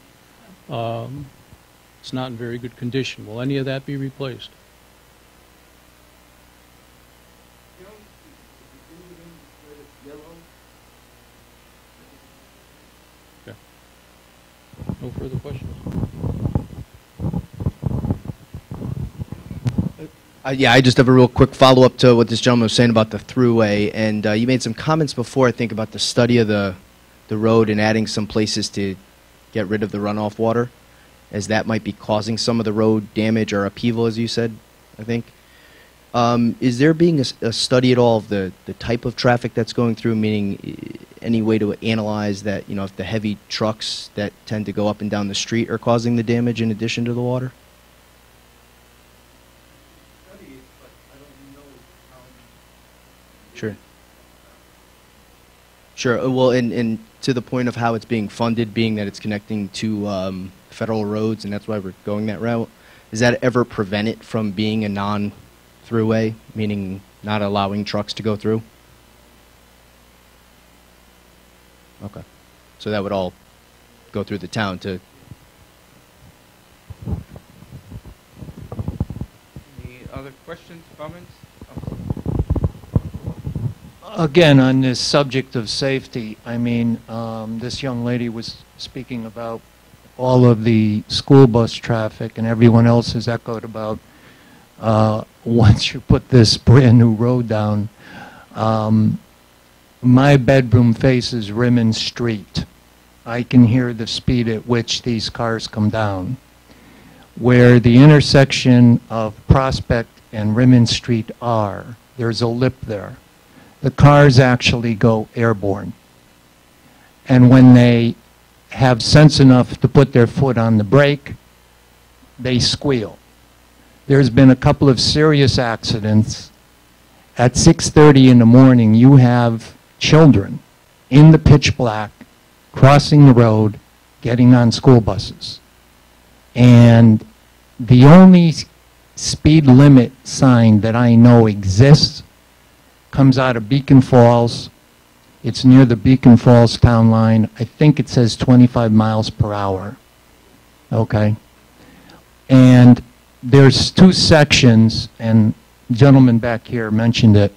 it's not in very good condition. Will any of that be replaced? You know, if you do it it's yellow, No further questions? Yeah, I just have a real quick follow-up to what this gentleman was saying about the throughway, and you made some comments before, I think, about the study of the road and adding some places to get rid of the runoff water, as that might be causing some of the road damage or upheaval, as you said, I think. Is there being a study at all of the type of traffic that's going through, meaning any way to analyze that, you know, if the heavy trucks that tend to go up and down the street are causing the damage in addition to the water? Sure. Sure. Well, and to the point of how it's being funded, being that it's connecting to federal roads, and that's why we're going that route, does that ever prevent it from being a non-throughway, meaning not allowing trucks to go through? Okay. So that would all go through the town to... Any other questions, comments? Again, on this subject of safety, I mean, this young lady was speaking about all of the school bus traffic, and everyone else has echoed about once you put this brand new road down. My bedroom faces Rimmon Street. I can hear the speed at which these cars come down. Where the intersection of Prospect and Rimmon Street are, there's a lip there. The cars actually go airborne. And when they have sense enough to put their foot on the brake, they squeal. There's been a couple of serious accidents, at 6:30 in the morning, you have children in the pitch black crossing the road, getting on school buses. And the only speed limit sign that I know exists comes out of Beacon Falls. It's near the Beacon Falls town line. I think it says 25 miles per hour. Okay? And there's two sections, and the gentleman back here mentioned it.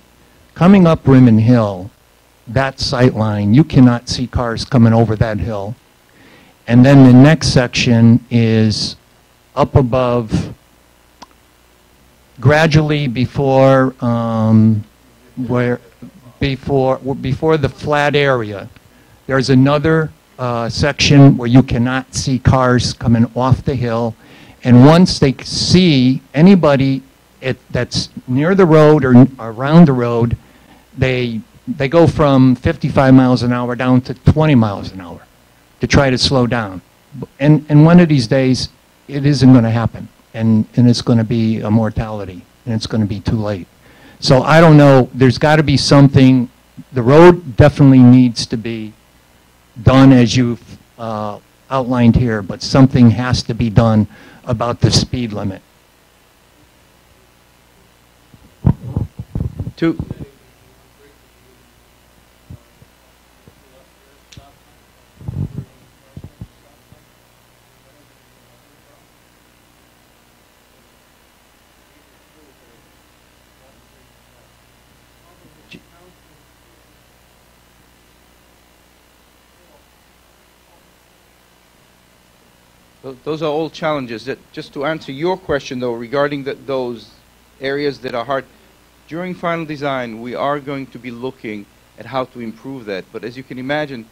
Coming up Rimmon Hill, that sight line, you cannot see cars coming over that hill. And then the next section is up above, gradually before before the flat area. There's another section where you cannot see cars coming off the hill. And once they see anybody that's near the road or around the road, they go from 55 miles an hour down to 20 miles an hour to try to slow down. And one of these days, it isn't going to happen. And it's going to be a mortality. And it's going to be too late. So I don't know. There's got to be something. The road definitely needs to be done as you've outlined here. But something has to be done about the speed limit. Two. Those are all challenges. That, just to answer your question, though, regarding those areas that are hard, during final design, we are going to be looking at how to improve that. But as you can imagine,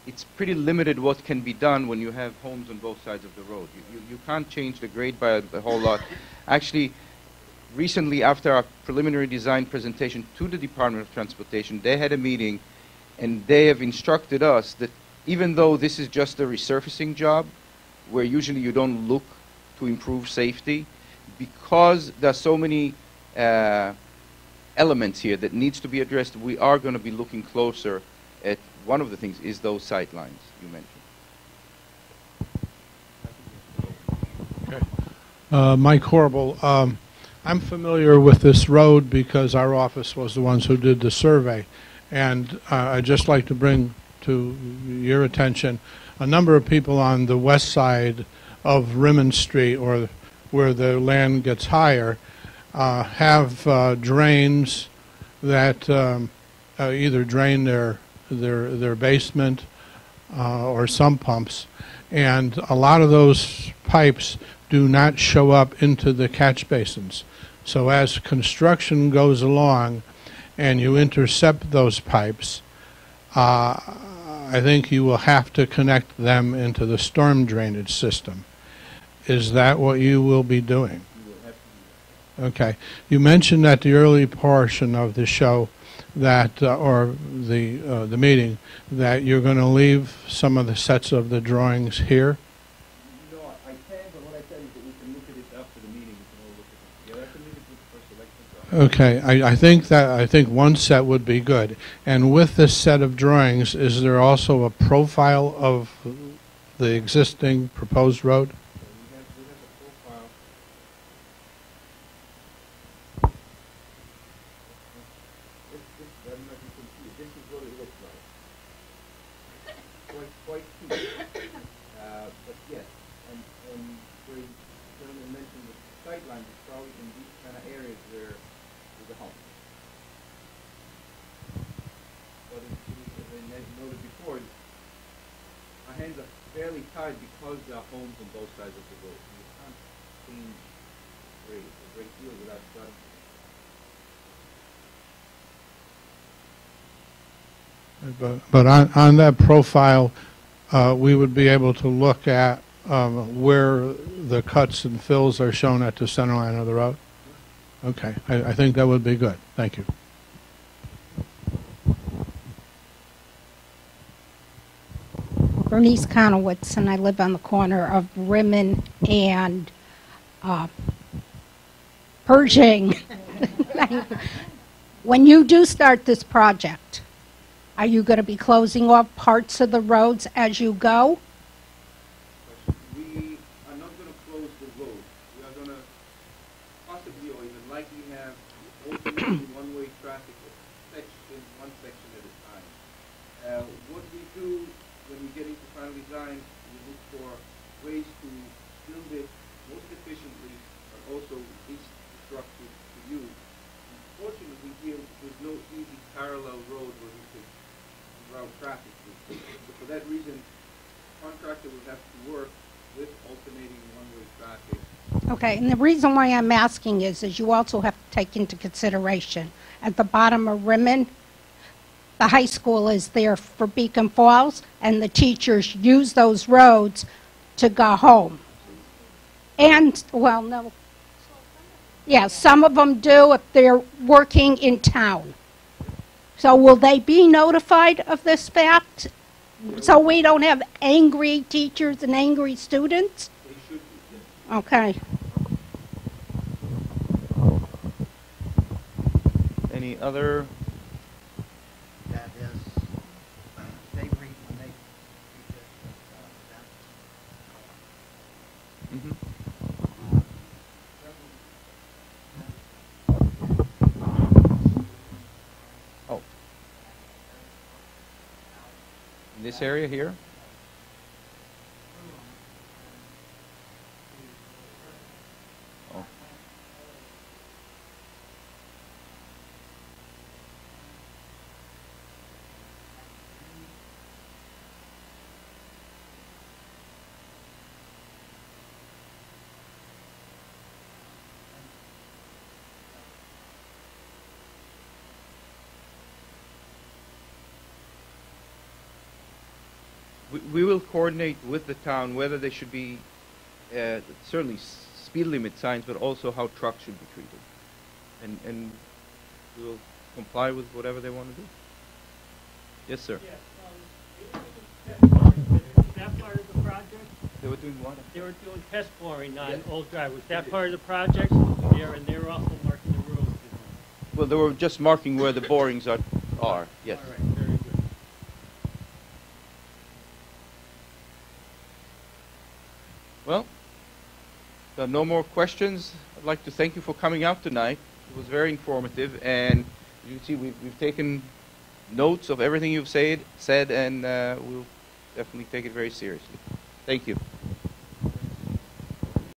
it's pretty limited what can be done when you have homes on both sides of the road. You can't change the grade by a whole lot. Actually, recently, after our preliminary design presentation to the Department of Transportation, they had a meeting, and they have instructed us that even though this is just a resurfacing job, where usually you don't look to improve safety, because there are so many elements here that needs to be addressed, we are going to be looking closer at one of the things is those sight lines you mentioned. Okay. Mike Horrible. I'm familiar with this road because our office was the ones who did the survey. And I'd just like to bring to your attention a number of people on the west side of Rimmon Street, or where the land gets higher, have drains that either drain their basement or sump pumps, and a lot of those pipes do not show up into the catch basins. So as construction goes along and you intercept those pipes, I think you will have to connect them into the storm drainage system. Is that what you will be doing? Okay. You mentioned at the early portion of the show that, or the meeting, that you're going to leave some of the sets of the drawings here. No, I can, but what I said is that we can look at it after the meeting. We can all look at it together. That's a meeting for the first election. Okay, I think one set would be good. And with this set of drawings, is there also a profile of the existing proposed road? We have a profile. I don't know if you can see it. This is what it looks like. Quite cute. But yes, and where you mentioned the sight lines, it's probably in these kind of areas where there's a home. But as I noted before, our hands are fairly tied because there are homes on both sides of the road. You can't change grade a great deal without starting. But on that profile, we would be able to look at where the cuts and fills are shown at the center line of the road? Okay, I think that would be good. Thank you. Bernice Conowitz, and I live on the corner of Rimmon and Pershing. I When you do start this project, are you going to be closing off parts of the roads as you go? We are not going to close the road. We are going to possibly or even likely have alternating one-way traffic one section at a time. What we do when we get into final design, we look for ways to build it most efficiently, but also least disruptive to you. Unfortunately, here there's no easy parallel road where we could route traffic to. So for that reason, the contractor will have to work with alternating one-way traffic. Okay, and the reason why I'm asking is you also have to take into consideration at the bottom of Rimmon, the high school is there for Beacon Falls, and the teachers use those roads to go home. And, well, no. Yeah, some of them do if they're working in town. So will they be notified of this fact? So we don't have angry teachers and angry students? They should be. Yes. Okay. Any other? That is, they read when they Mm-hmm. Oh. In this area here? Oh. We will coordinate with the town whether there should be certainly speed limit signs, but also how trucks should be treated. And we will comply with whatever they want to do. Yes, sir. That part of the project? They were doing what? They were doing test boring on Yeah. Old Drive. Was that part of the project? There, and they were also marking the roads. Well, they were just marking where the borings are. Yes. All right, very good. Well, there are no more questions. I'd like to thank you for coming out tonight. It was very informative, and you can see we've taken notes of everything you've said, and we'll definitely take it very seriously. Thank you.